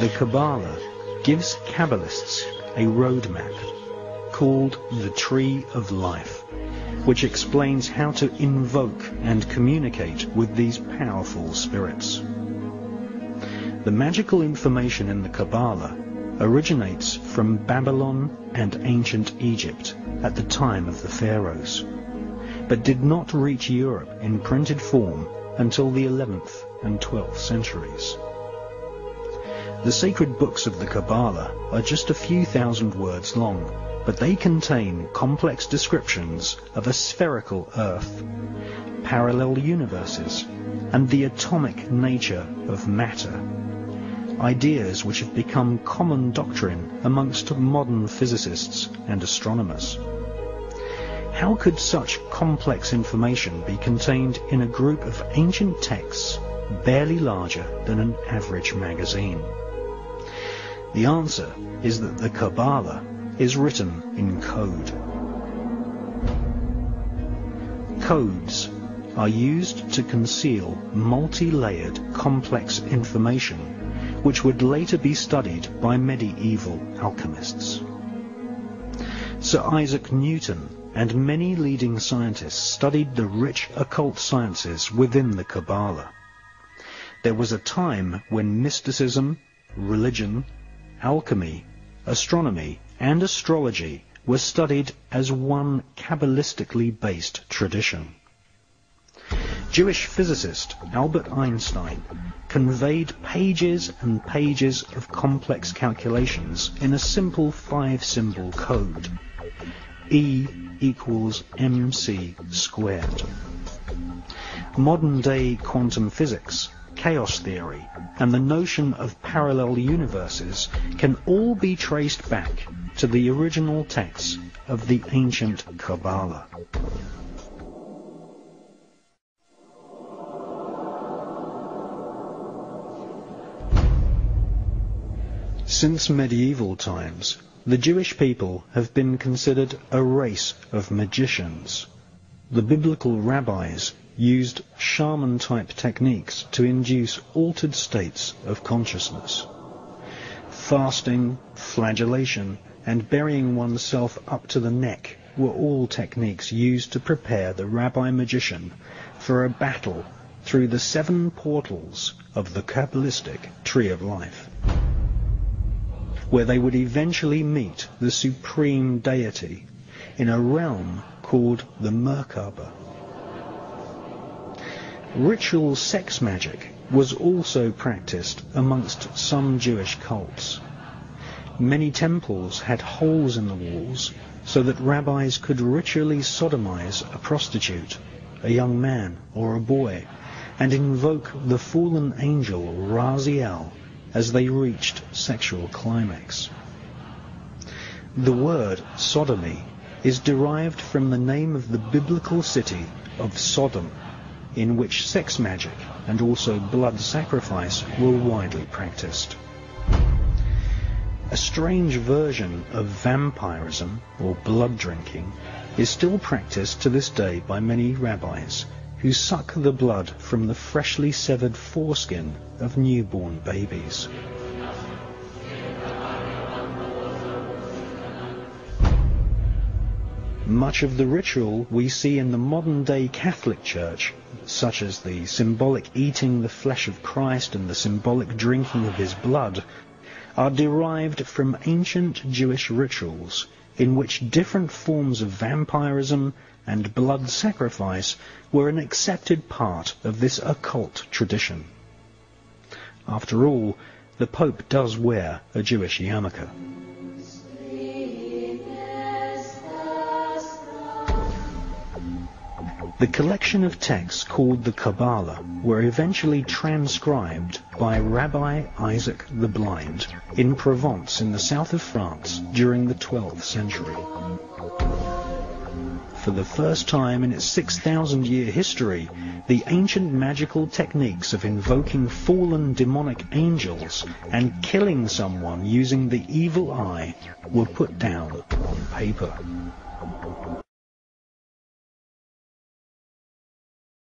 The Kabbalah gives Kabbalists a roadmap called the Tree of Life, which explains how to invoke and communicate with these powerful spirits. The magical information in the Kabbalah originates from Babylon and ancient Egypt at the time of the pharaohs, but did not reach Europe in printed form until the 11th and 12th centuries. The sacred books of the Kabbalah are just a few thousand words long, but they contain complex descriptions of a spherical Earth, parallel universes, and the atomic nature of matter, ideas which have become common doctrine amongst modern physicists and astronomers. How could such complex information be contained in a group of ancient texts barely larger than an average magazine? The answer is that the Kabbalah is written in code. Codes are used to conceal multi-layered complex information which would later be studied by medieval alchemists. Sir Isaac Newton and many leading scientists studied the rich occult sciences within the Kabbalah. There was a time when mysticism, religion, alchemy, astronomy, and astrology were studied as one Kabbalistically based tradition. Jewish physicist Albert Einstein conveyed pages and pages of complex calculations in a simple 5-symbol code. E equals mc squared. Modern-day quantum physics, chaos theory, and the notion of parallel universes can all be traced back to the original texts of the ancient Kabbalah. Since medieval times, the Jewish people have been considered a race of magicians. The biblical rabbis used shaman-type techniques to induce altered states of consciousness. Fasting, flagellation, and burying oneself up to the neck were all techniques used to prepare the rabbi-magician for a battle through the 7 portals of the Kabbalistic Tree of Life, where they would eventually meet the supreme deity in a realm called the Merkaba. Ritual sex magic was also practiced amongst some Jewish cults. Many temples had holes in the walls so that rabbis could ritually sodomize a prostitute, a young man or a boy, and invoke the fallen angel Raziel as they reached sexual climax. The word sodomy is derived from the name of the biblical city of Sodom, in which sex magic and also blood sacrifice were widely practiced. A strange version of vampirism, or blood drinking, is still practiced to this day by many rabbis, who suck the blood from the freshly severed foreskin of newborn babies. Much of the ritual we see in the modern-day Catholic Church, such as the symbolic eating the flesh of Christ and the symbolic drinking of his blood, are derived from ancient Jewish rituals in which different forms of vampirism and blood sacrifice were an accepted part of this occult tradition. After all, the Pope does wear a Jewish yarmulke. The collection of texts called the Kabbalah were eventually transcribed by Rabbi Isaac the Blind in Provence in the south of France during the 12th century. For the first time in its 6,000-year history, the ancient magical techniques of invoking fallen demonic angels and killing someone using the evil eye were put down on paper.